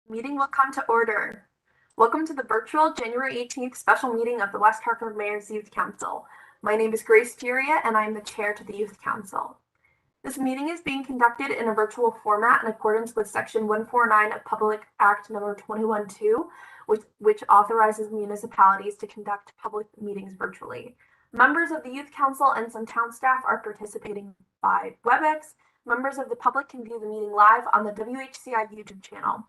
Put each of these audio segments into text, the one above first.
Meeting will come to order. Welcome to the virtual January 18th special meeting of the West Hartford Mayor's Youth Council. My name is Grace Furia and I'm the chair to the Youth Council. This meeting is being conducted in a virtual format in accordance with Section 149 of Public Act number 212, which authorizes municipalities to conduct public meetings virtually. Members of the Youth Council and some town staff are participating by WebEx. Members of the public can view the meeting live on the WHCI YouTube channel.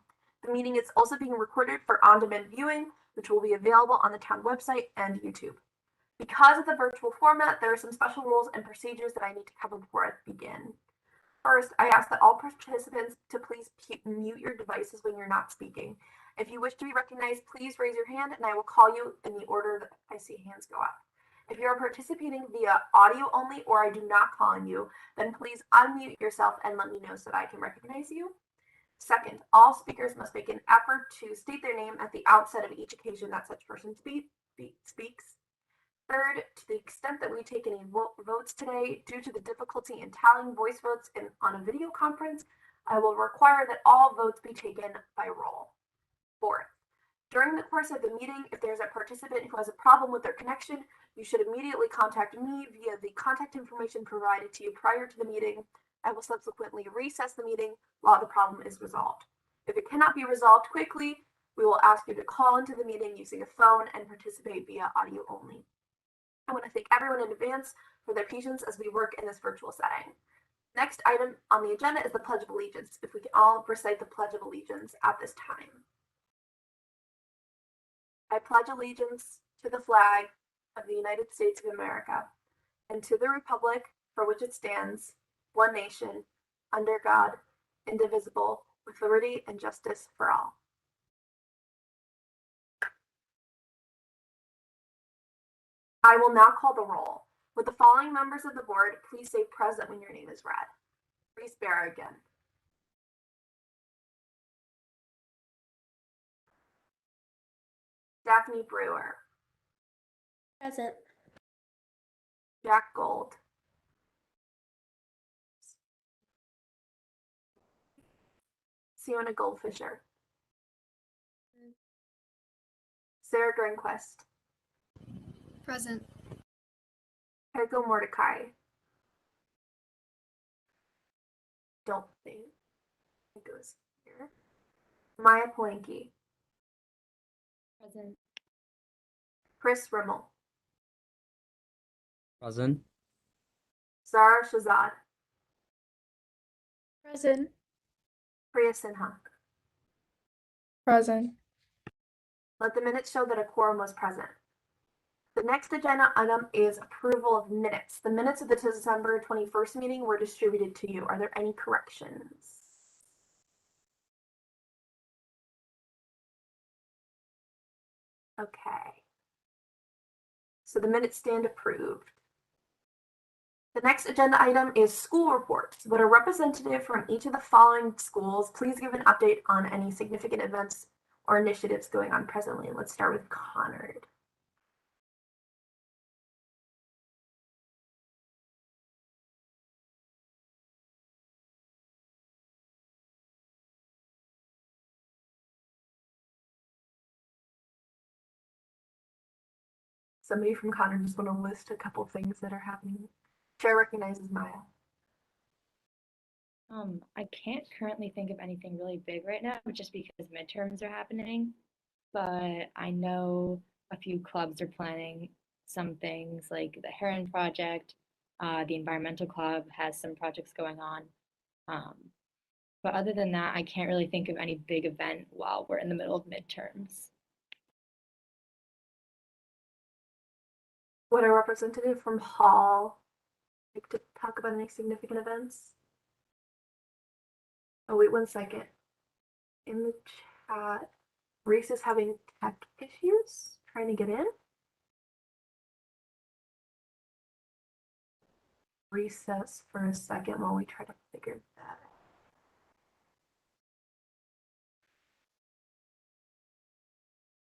The meeting is also being recorded for on-demand viewing, which will be available on the town website and YouTube. Because of the virtual format, there are some special rules and procedures that I need to cover before I begin. First, I ask that all participants to please mute your devices when you're not speaking. If you wish to be recognized, please raise your hand and I will call you in the order that I see hands go up. If you are participating via audio only or I do not call on you, then please unmute yourself and let me know so that I can recognize you. Second, all speakers must make an effort to state their name at the outset of each occasion that such person speaks. Third, to the extent that we take any votes today, due to the difficulty in tallying voice votes on a video conference, I will require that all votes be taken by roll. Fourth, during the course of the meeting, if there's a participant who has a problem with their connection, you should immediately contact me via the contact information provided to you prior to the meeting. I will subsequently recess the meeting while the problem is resolved. If it cannot be resolved quickly, we will ask you to call into the meeting using a phone and participate via audio only. I want to thank everyone in advance for their patience as we work in this virtual setting. Next item on the agenda is the Pledge of Allegiance. If we can all recite the Pledge of Allegiance at this time. I pledge allegiance to the flag of the United States of America and to the republic for which it stands, one nation, under God, indivisible, with liberty and justice for all. I will now call the roll. With the following members of the board, please say present when your name is read. Reese Barrigan. Daphne Brewer. Present. Jack Gold. Sienna Goldfisher. Sarah Grenquist. Present. Heiko Mordecai. Don't think it goes here. Maya Polanki. Present. Chris Rimmel. Present. Zara Shazad. Present. Priya Sinha. Present. Let the minutes show that a quorum was present. The next agenda item is approval of minutes. The minutes of the December 21st meeting were distributed to you. Are there any corrections? Okay. So the minutes stand approved. The next agenda item is school reports. Would a representative from each of the following schools please give an update on any significant events or initiatives going on presently? Let's start with Conard. Somebody from Conard just want to list a couple things that are happening. Chair recognizes Maya. I can't currently think of anything really big right now, just because midterms are happening. But I know a few clubs are planning some things like the Heron Project. The Environmental Club has some projects going on. But other than that, I can't really think of any big event while we're in the middle of midterms. Would a representative from Hall like to talk about any significant events? Oh, wait 1 second. In the chat, Reese is having tech issues trying to get in. Recess for a second while we try to figure that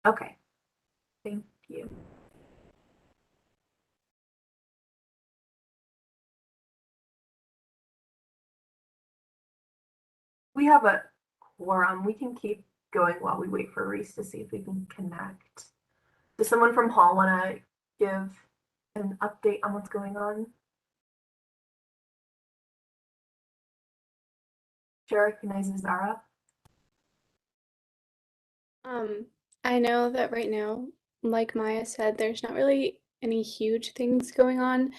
out. Okay, thank you. We have a quorum. We can keep going while we wait for Reese to see if we can connect. Does someone from Hall want to give an update on what's going on? She recognizes Zara. I know that right now, like Maya said, there's not really any huge things going on.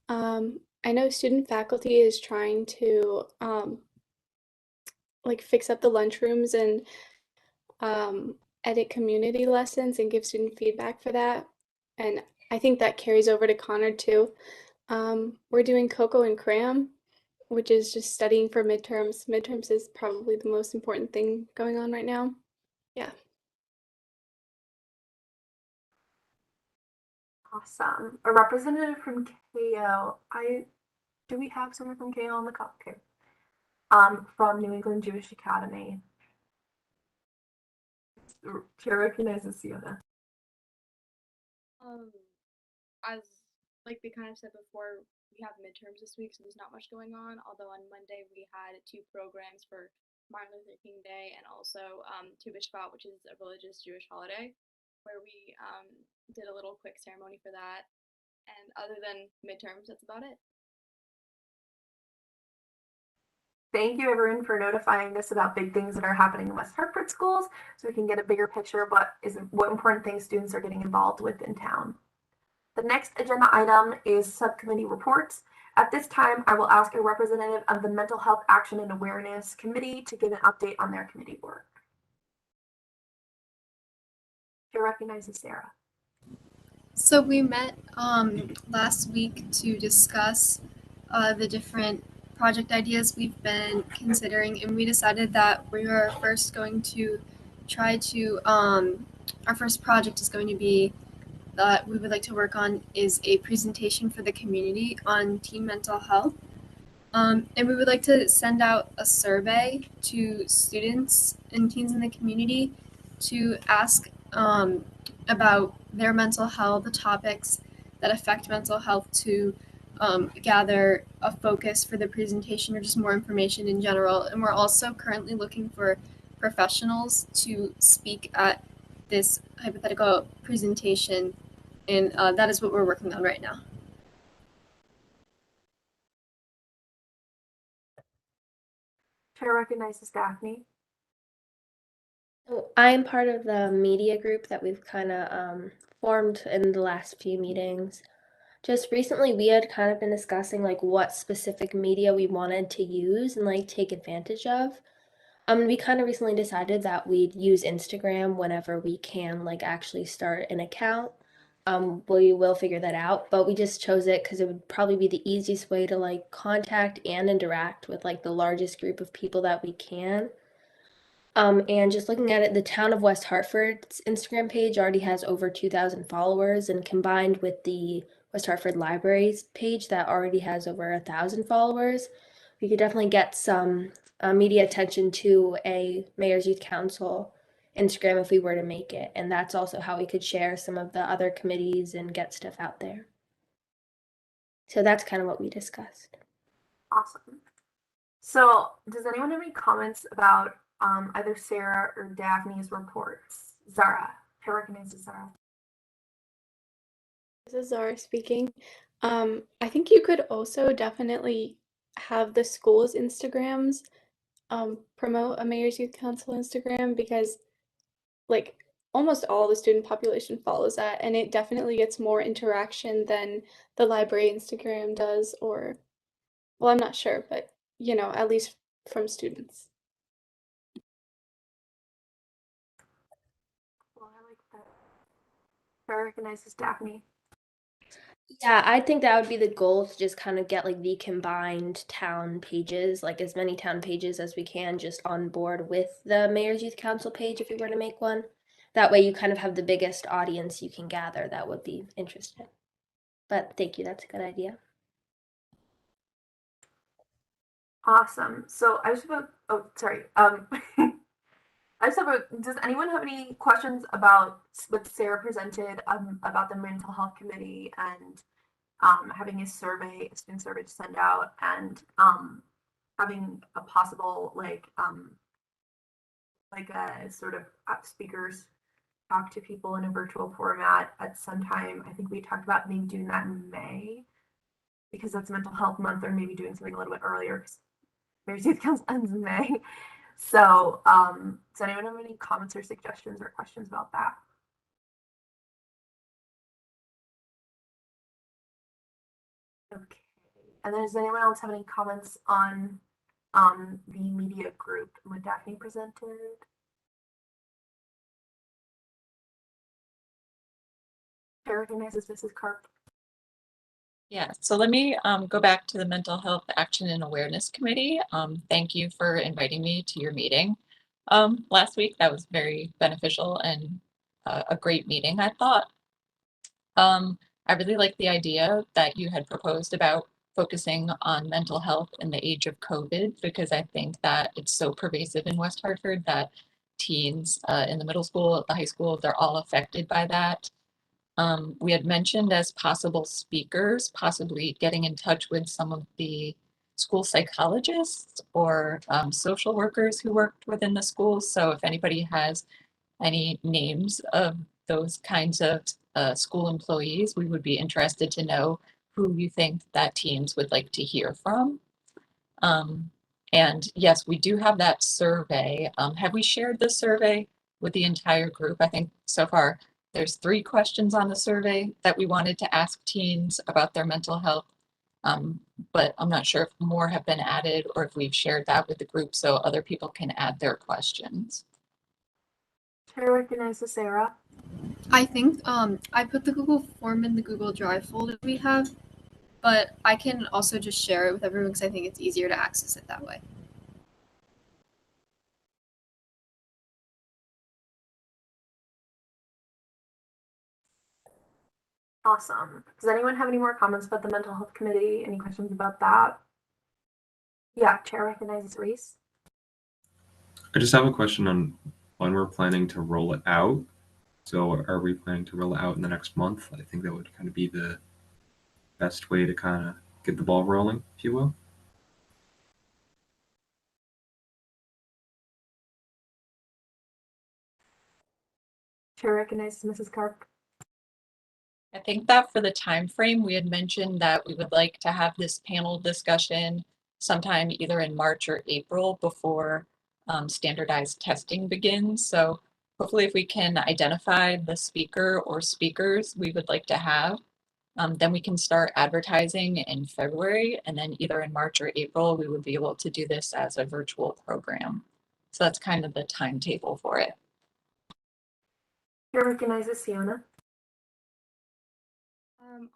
I know student faculty is trying to like fix up the lunchrooms and edit community lessons and give student feedback for that. And I think that carries over to Connor too. We're doing Coco and Cram, which is just studying for midterms. Midterms is probably the most important thing going on right now. Yeah. Awesome. A representative from KO. Do we have someone from KO on the call? Okay. From New England Jewish Academy. She recognizes Sienna. As like we kind of said before, we have midterms this week, so there's not much going on. Although on Monday we had 2 programs for Martin Luther King Day and also Tu B'Shvat, which is a religious Jewish holiday, where we did a little quick ceremony for that. And other than midterms, that's about it. Thank you, everyone, for notifying us about big things that are happening in West Hartford schools, so we can get a bigger picture of what important things students are getting involved with in town. The next agenda item is subcommittee reports. At this time, I will ask a representative of the Mental Health Action and Awareness Committee to give an update on their committee work. She recognizes Sarah. So we met last week to discuss the different project ideas we've been considering, and we decided that we are first going to try to our first project is going to be that we would like to work on is a presentation for the community on teen mental health. And we would like to send out a survey to students and teens in the community to ask about their mental health, the topics that affect mental health, to gather a focus for the presentation or just more information in general. And we're also currently looking for professionals to speak at this hypothetical presentation, and that is what we're working on right now. Chair recognizes Daphne. So I'm part of the media group that we've kind of formed in the last few meetings. Just recently, we had kind of been discussing like what specific media we wanted to use and like take advantage of. We kind of recently decided that we'd use Instagram whenever we can like actually start an account. We will figure that out, but we just chose it because it would probably be the easiest way to like contact and interact with like the largest group of people that we can. And just looking at it, the town of West Hartford's Instagram page already has over 2,000 followers, and combined with the West Hartford Library's page that already has over 1,000 followers, we could definitely get some media attention to a Mayor's Youth Council Instagram if we were to make it. And that's also how we could share some of the other committees and get stuff out there. So that's kind of what we discussed. Awesome. So does anyone have any comments about either Sarah or Daphne's reports? Zara. I recognize Zara. This is Zara speaking. I think you could also definitely have the school's Instagrams promote a Mayor's Youth Council Instagram, because like almost all the student population follows that, and it definitely gets more interaction than the library Instagram does, or well, I'm not sure, but you know, at least from students. Well, I like that. Sarah recognizes Daphne. Yeah, I think that would be the goal, to just kind of get like the combined town pages, like as many town pages as we can, just on board with the Mayor's Youth Council page if we were to make one. That way you kind of have the biggest audience you can gather that would be interested. But thank you, that's a good idea. Awesome. So I just have sorry. I just have does anyone have any questions about what Sarah presented about the mental health committee and having a student survey to send out, and having a possible like a sort of speakers talk to people in a virtual format at some time. I think we talked about maybe doing that in May because that's Mental Health Month, or maybe doing something a little bit earlier because Mayor's Youth Council ends in May. So, does anyone have any comments or suggestions or questions about that? Okay. And then does anyone else have any comments on the media group and what Daphne presented? I recognizes Mrs. Carp. Yeah, so let me go back to the Mental Health Action and Awareness Committee. Thank you for inviting me to your meeting last week. That was very beneficial and a great meeting, I thought. I really like the idea that you had proposed about focusing on mental health in the age of COVID, because I think that it's so pervasive in West Hartford that teens in the middle school, the high school, they're all affected by that. We had mentioned as possible speakers, possibly getting in touch with some of the school psychologists or social workers who worked within the schools. So if anybody has any names of those kinds of school employees, we would be interested to know who you think that teens would like to hear from. And yes, we do have that survey. Have we shared the survey with the entire group? I think so far there's 3 questions on the survey that we wanted to ask teens about their mental health. But I'm not sure if more have been added or if we've shared that with the group so other people can add their questions. Chair recognizes Sarah. I think I put the Google form in the Google Drive folder we have, but I can also just share it with everyone because I think it's easier to access it that way. Awesome. Does anyone have any more comments about the mental health committee? Any questions about that? Yeah, chair recognizes Reese. I just have a question on when we're planning to roll it out. So are we planning to roll it out in the next month? I think that would kind of be the best way to kind of get the ball rolling, if you will. Chair recognizes Mrs. Carp. I think that for the time frame, we had mentioned that we would like to have this panel discussion sometime either in March or April before standardized testing begins. So hopefully if we can identify the speaker or speakers we would like to have, then we can start advertising in February, and then either in March or April, we would be able to do this as a virtual program. So that's kind of the timetable for it. Chair recognizes Sienna.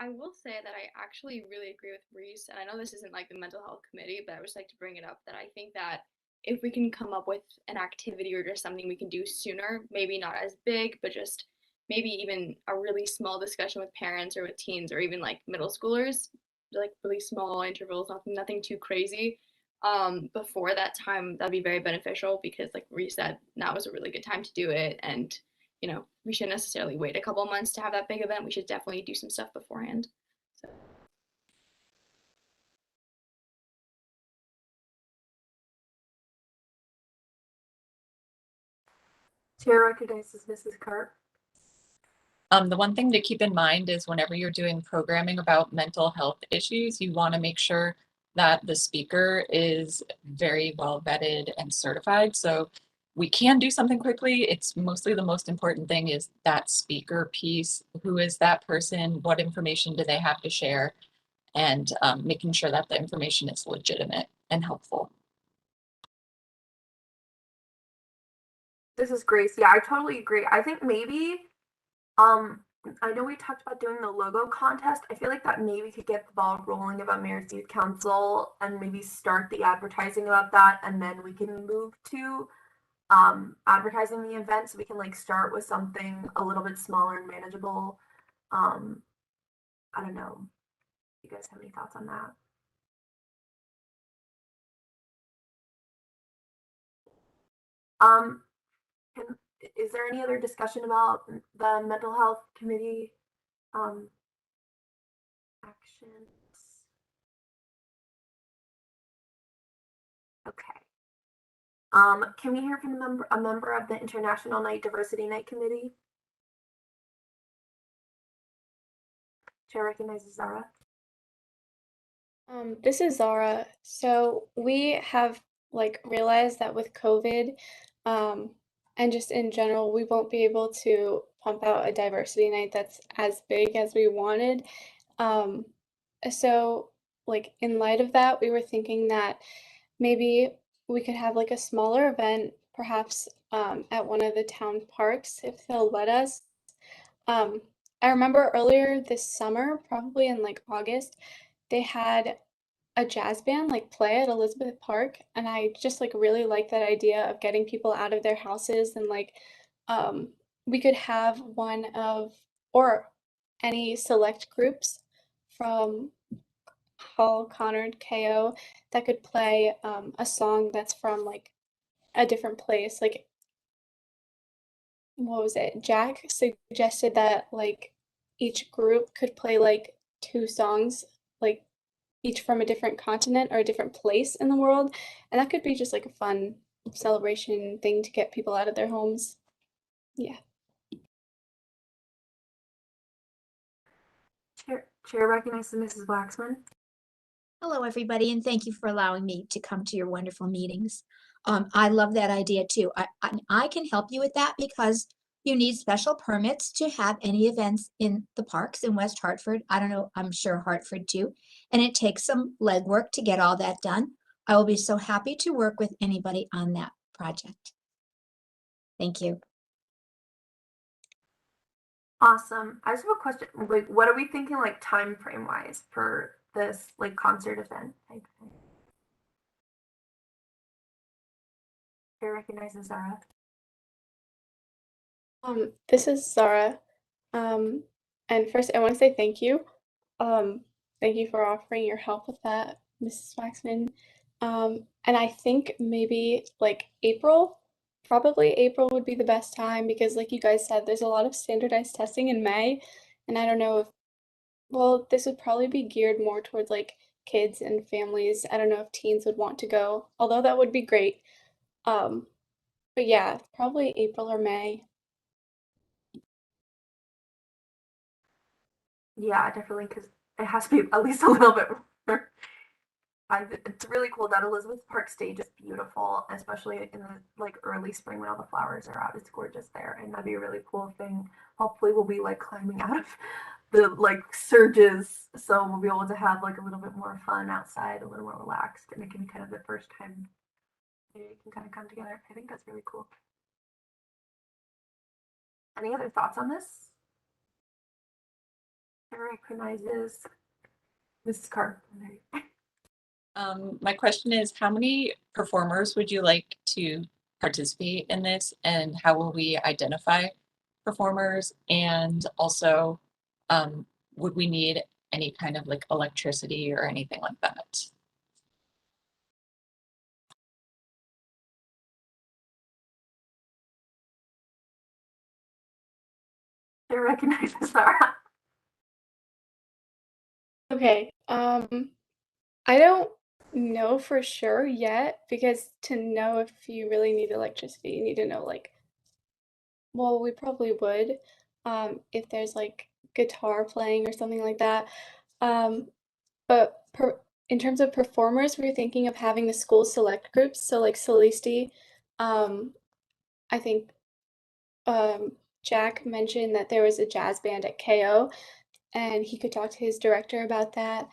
I will say that I actually really agree with Reese, and I know this isn't like the mental health committee, but I would just like to bring it up that I think that if we can come up with an activity or just something we can do sooner, maybe not as big, but just maybe even a really small discussion with parents or with teens or even like middle schoolers, like really small intervals, nothing too crazy. Before that time, that'd be very beneficial because, like Reese said, now is a really good time to do it, and we shouldn't necessarily wait a couple months to have that big event. We should definitely do some stuff beforehand. So. Chair recognizes Mrs. Carp. The one thing to keep in mind is whenever you're doing programming about mental health issues, you want to make sure that the speaker is very well vetted and certified. So we can do something quickly. It's mostly the most important thing is that speaker piece. Who is that person? What information do they have to share? And making sure that the information is legitimate and helpful. This is Grace. Yeah, I totally agree. I think maybe, I know we talked about doing the logo contest. I feel like that maybe could get the ball rolling about Mayor's Youth Council and maybe start the advertising about that, and then we can move to advertising the event, so we can like start with something a little bit smaller and manageable. I don't know. You guys have any thoughts on that? Is there any other discussion about the mental health committee actions? Okay. Can we hear from a member of the International Night Diversity Night Committee? Chair recognizes Zara. This is Zara. So we have like realized that with COVID, and just in general, we won't be able to pump out a diversity night that's as big as we wanted. Um, so like in light of that, we were thinking that maybe we could have like a smaller event, perhaps at one of the town parks if they'll let us. Um, I remember earlier this summer, probably in like August, they had a jazz band like play at Elizabeth Park, and I just like really like that idea of getting people out of their houses and like um we could have one of or any select groups from Hall, Conard, KO that could play a song that's from like a different place. Like what was it? Jack suggested that like each group could play like two songs, like each from a different continent or a different place in the world. And that could be just like a fun celebration thing to get people out of their homes. Yeah. Chair recognizes Mrs. Waxman. Hello, everybody, and thank you for allowing me to come to your wonderful meetings. I love that idea too. I can help you with that because you need special permits to have any events in the parks in West Hartford. I don't know, I'm sure Hartford too. And it takes some legwork to get all that done. I will be so happy to work with anybody on that project. Thank you. Awesome. I just have a question. Like, what are we thinking, like, time frame wise for this, like, concert event? Chair recognizes Zara. This is Zara. And first I want to say thank you. Thank you for offering your help with that, Mrs. Waxman. And I think maybe like April, probably April would be the best time because like you guys said, there's a lot of standardized testing in May. And I don't know if, well, this would probably be geared more towards like kids and families. I don't know if teens would want to go, although that would be great. Um, but yeah, probably April or May. Yeah, definitely, because it has to be at least a little bit more. It's really cool. That Elizabeth Park stage is beautiful, especially in the like early spring when all the flowers are out. It's gorgeous there, and that'd be a really cool thing. Hopefully, we'll be like climbing out of the like surges, so we'll be able to have like a little bit more fun outside, a little more relaxed, and it can be kind of the first time we can kind of come together. I think that's really cool. Any other thoughts on this? Recognizes Mrs. Carr. My question is, how many performers would you like to participate in this, and how will we identify performers? And also, would we need any kind of like electricity or anything like that? I recognize Sarah. Okay, I don't know for sure yet because to know if you really need electricity, you need to know like, well, we probably would, if there's like guitar playing or something like that. But in terms of performers, we were thinking of having the school select groups. So like Celeste, um, I think Jack mentioned that there was a jazz band at KO and he could talk to his director about that.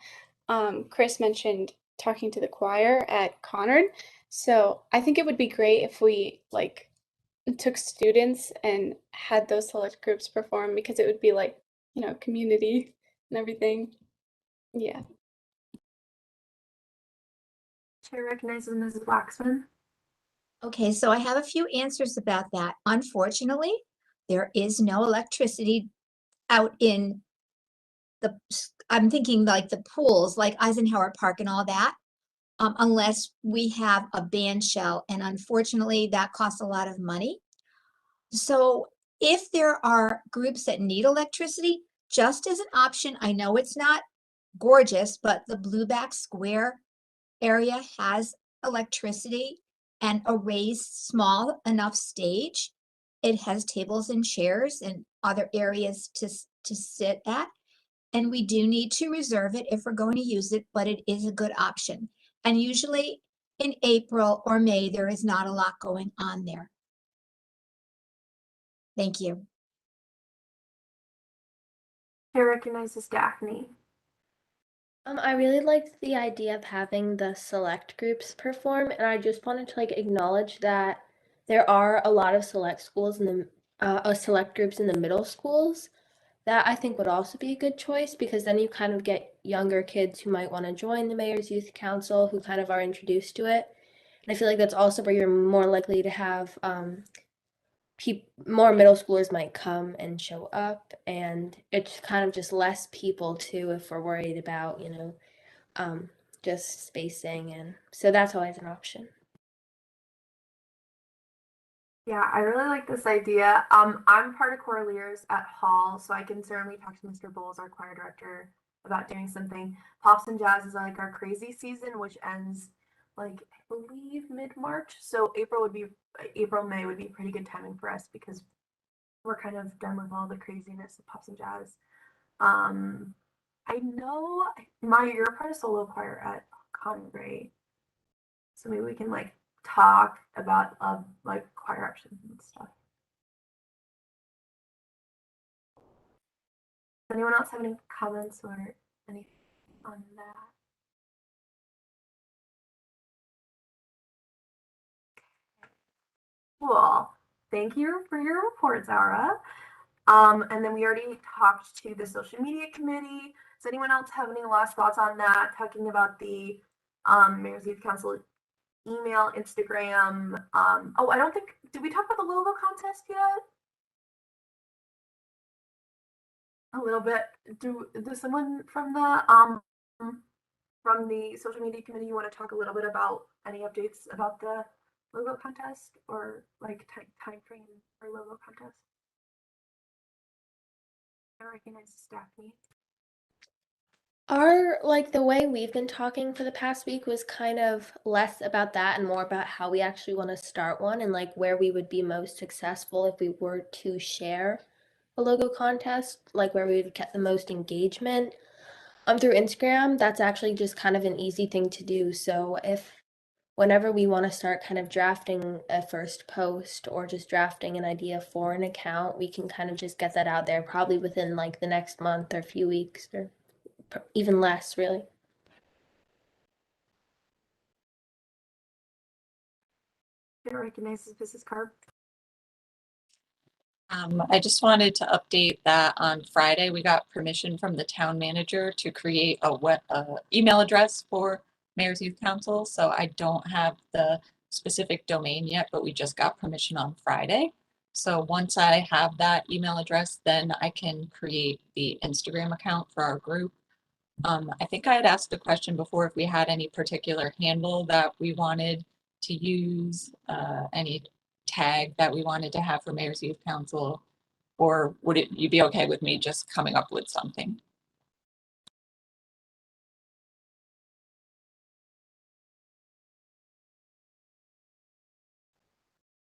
Chris mentioned talking to the choir at Conard. So I think it would be great if we like took students and had those select groups perform because it would be like, you know, community and everything. Yeah. Chair recognizes Mrs. Waxman. Okay, so I have a few answers about that. Unfortunately, there is no electricity out in I'm thinking like the pools, like Eisenhower Park and all that, unless we have a band shell. And unfortunately, that costs a lot of money. So if there are groups that need electricity, just as an option, I know it's not gorgeous, but the Blueback Square area has electricity and a raised small enough stage. It has tables and chairs and other areas to sit at. And we do need to reserve it if we're going to use it, but it is a good option. And usually in April or May, there is not a lot going on there. Thank you. Chair recognizes Daphne. I really liked the idea of having the select groups perform, and I just wanted to like acknowledge that there are a lot of select schools in the select groups in the middle schools that I think would also be a good choice, because then you kind of get younger kids who might want to join the Mayor's Youth Council who kind of are introduced to it. And I feel like that's also where you're more likely to have more middle schoolers might come and show up, and it's kind of just less people too if we're worried about, just spacing, and so that's always an option. Yeah, I really like this idea. I'm part of Coraliers at Hall, so I can certainly talk to Mr. Bowles, our choir director, about doing something. Pops and Jazz is like our crazy season, which ends like I believe mid-March. So April, May would be pretty good timing for us because we're kind of done with all the craziness of Pops and Jazz. I know you're part of solo choir at Conway, so maybe we can like talk about like choir options and stuff. Does anyone else have any comments or anything on that? Cool. Thank you for your report, Zara. And then we already talked to the social media committee. Does anyone else have any last thoughts on that? Talking about the Mayor's Youth Council email, Instagram. Oh, I don't think, did we talk about the logo contest yet? A little bit. Does someone from the social media committee want to talk a little bit about any updates about the logo contest or like time frame for logo contest? I recognize Daphne. The way we've been talking for the past week was kind of less about that and more about how we actually want to start one, and like where we would be most successful if we were to share a logo contest, like where we would get the most engagement. Through Instagram, that's actually just kind of an easy thing to do. So whenever we want to start kind of drafting a first post or just drafting an idea for an account, we can kind of just get that out there probably within like the next month or few weeks, or even less, really. Chair recognizes Mrs. Carp. I just wanted to update that on Friday, we got permission from the town manager to create a email address for Mayor's Youth Council. So I don't have the specific domain yet, but we just got permission on Friday. So once I have that email address, then I can create the Instagram account for our group. I think I had asked the question before if we had any particular handle that we wanted to use, any tag that we wanted to have for Mayor's Youth Council, or would you be okay with me just coming up with something?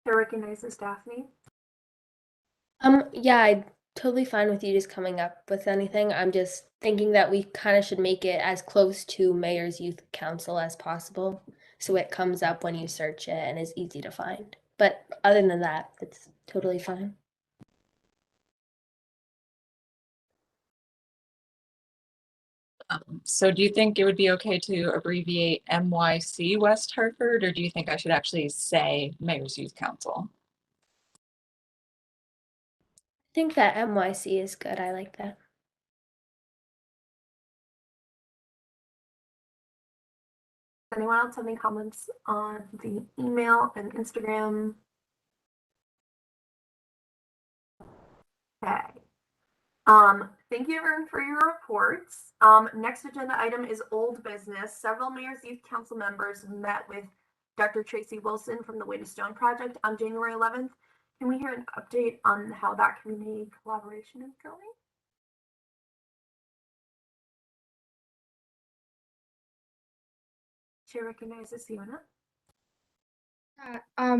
Chair recognizes Daphne. Yeah, I'm totally fine with you just coming up with anything. I'm just thinking that we kind of should make it as close to Mayor's Youth Council as possible, so it comes up when you search it and is easy to find. But other than that, it's totally fine. So do you think it would be okay to abbreviate MYC West Hartford, or do you think I should actually say Mayor's Youth Council? I think that MYC is good. I like that. Anyone else have any comments on the email and Instagram? Okay. Thank you everyone for your reports. Next agenda item is old business. Several Mayor's Youth Council members met with Dr. Tracy Wilson from the Way to Stone Project on January 11th. Can we hear an update on how that community collaboration is going? Chair recognizes Sienna.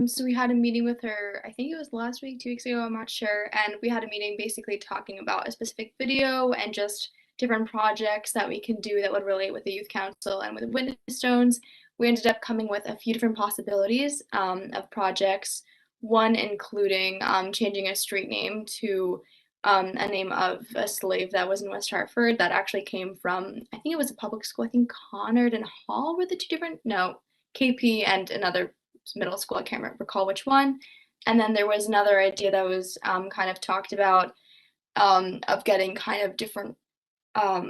So we had a meeting with her, I think it was last week, 2 weeks ago, I'm not sure. And we had a meeting basically talking about a specific video and just different projects that we can do that would relate with the youth council and with witness stones. We ended up coming with a few different possibilities of projects. One including changing a street name to a name of a slave that was in West Hartford that actually came from, I think it was a public school, I think Conard and Hall were the two different, no, KP and another middle school, I can't recall which one. And then there was another idea that was kind of talked about of getting kind of different, how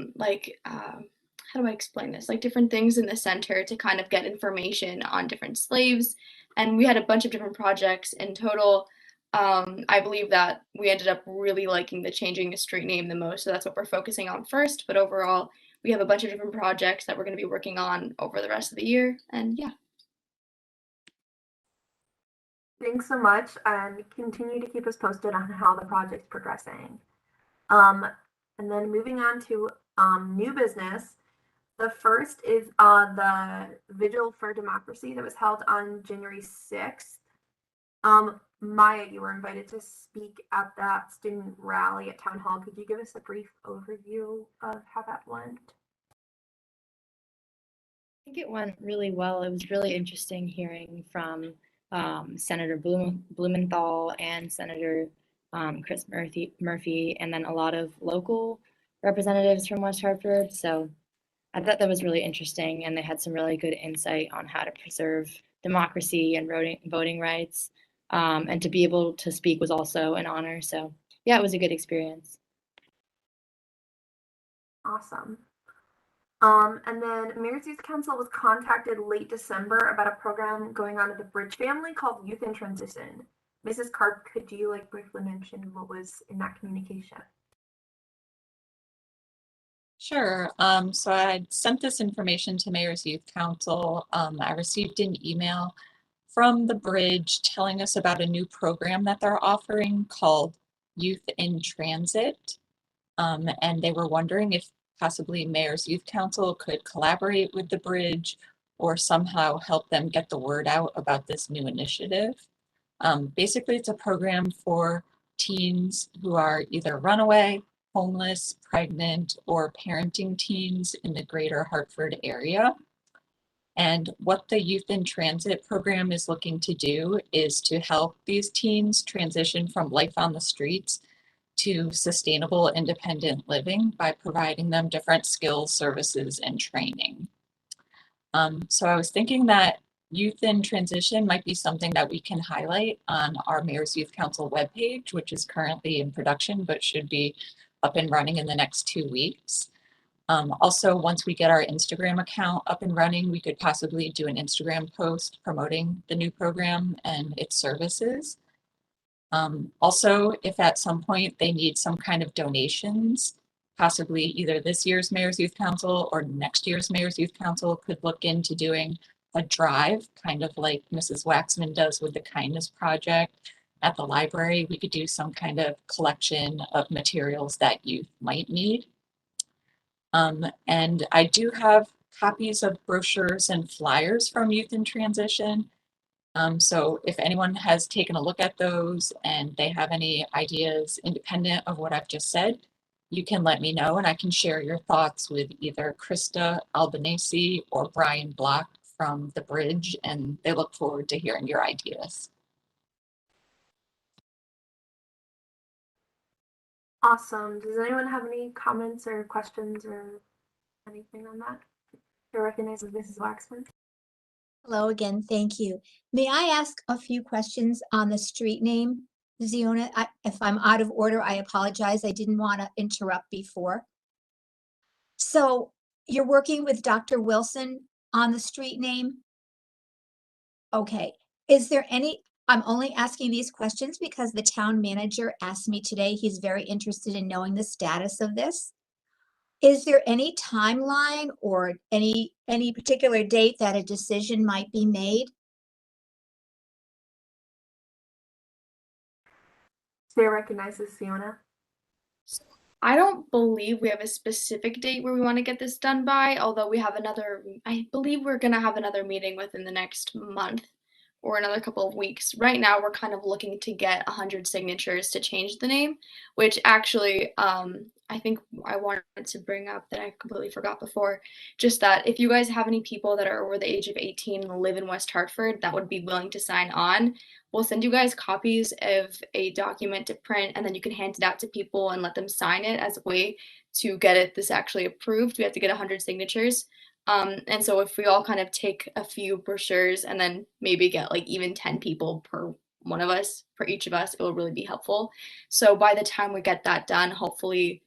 do I explain this? Like different things in the center to kind of get information on different slaves. And we had a bunch of different projects in total. I believe that we ended up really liking the changing the street name the most. So that's what we're focusing on first. But overall, we have a bunch of different projects that we're going to be working on over the rest of the year. And yeah. Thanks so much, and continue to keep us posted on how the project's progressing. And then moving on to new business. The first is the Vigil for Democracy that was held on January 6th. Maya, you were invited to speak at that student rally at Town Hall. Could you give us a brief overview of how that went? I think it went really well. It was really interesting hearing from Senator Blumenthal and Senator Chris Murphy, and then a lot of local representatives from West Hartford. So I thought that was really interesting, and they had some really good insight on how to preserve democracy and voting rights. And to be able to speak was also an honor. So yeah, it was a good experience. Awesome. And then Mayor's Youth Council was contacted late December about a program going on at the Bridge family called Youth in Transition. Mrs. Karp, could you briefly mention what was in that communication? Sure. So I sent this information to Mayor's Youth Council. I received an email from the Bridge telling us about a new program that they're offering called Youth in Transit. And they were wondering if possibly Mayor's Youth Council could collaborate with the Bridge or somehow help them get the word out about this new initiative. Basically, it's a program for teens who are either runaway, homeless, pregnant, or parenting teens in the greater Hartford area. And what the Youth in Transit program is looking to do is to help these teens transition from life on the streets to sustainable independent living by providing them different skills, services, and training. So I was thinking that Youth in Transition might be something that we can highlight on our Mayor's Youth Council webpage, which is currently in production, but should be up and running in the next 2 weeks. Also, once we get our Instagram account up and running, we could possibly do an Instagram post promoting the new program and its services. Also, if at some point they need some kind of donations, possibly either this year's Mayor's Youth Council or next year's Mayor's Youth Council could look into doing a drive, kind of like Mrs. Waxman does with the Kindness Project at the library. We could do some kind of collection of materials that youth might need. And I do have copies of brochures and flyers from Youth in Transition. So if anyone has taken a look at those and they have any ideas independent of what I've just said, you can let me know and I can share your thoughts with either Krista Albanese or Brian Block from the Bridge, and they look forward to hearing your ideas. Awesome. Does anyone have any comments or questions or anything on that? I recognize Mrs. Waxman. Hello again, thank you. May I ask a few questions on the street name, Ziona? If I'm out of order, I apologize. I didn't want to interrupt before. So you're working with Dr. Wilson on the street name? Okay. Is there any, I'm only asking these questions because the town manager asked me today. He's very interested in knowing the status of this. Is there any timeline or any particular date that a decision might be made? Chair recognizes Fiona. I don't believe we have a specific date where we want to get this done by, although we have I believe we're going to have another meeting within the next month or another couple of weeks. Right now, we're kind of looking to get 100 signatures to change the name, which actually I think I wanted to bring up that I completely forgot before. Just that if you guys have any people that are over the age of 18 and live in West Hartford that would be willing to sign on, we'll send you guys copies of a document to print, and then you can hand it out to people and let them sign it as a way to get this actually approved. We have to get 100 signatures. And so if we all kind of take a few brochures and then maybe get like even 10 people per one of us, for each of us, it will really be helpful. So by the time we get that done, hopefully,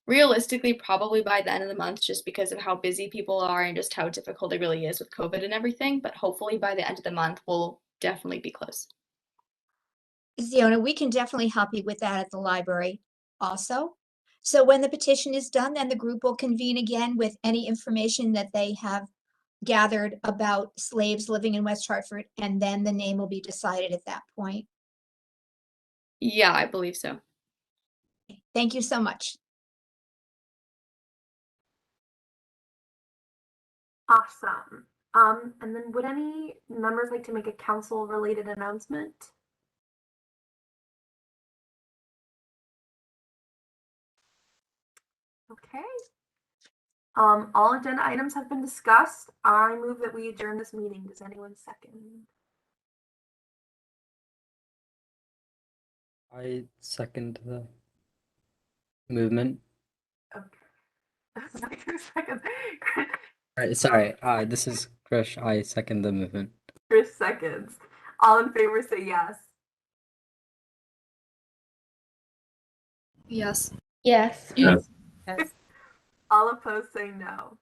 realistically, probably by the end of the month, just because of how busy people are and just how difficult it really is with COVID and everything. But hopefully by the end of the month, we'll definitely be close. Ziona, we can definitely help you with that at the library also. So when the petition is done, then the group will convene again with any information that they have gathered about slaves living in West Hartford, and then the name will be decided at that point. Yeah, I believe so. Thank you so much. Awesome. And then would any members like to make a council related announcement? Okay. All agenda items have been discussed. I move that we adjourn this meeting. Does anyone second? I second the movement. Okay. 2 seconds. Sorry, this is Krish. I second the movement. Chris seconds. All in favor say yes. Yes. Yes. Yes. Yes. All opposed say no.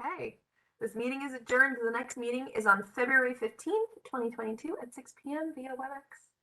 Okay. This meeting is adjourned. The next meeting is on February 15th, 2022 at 6 p.m. via WebEx.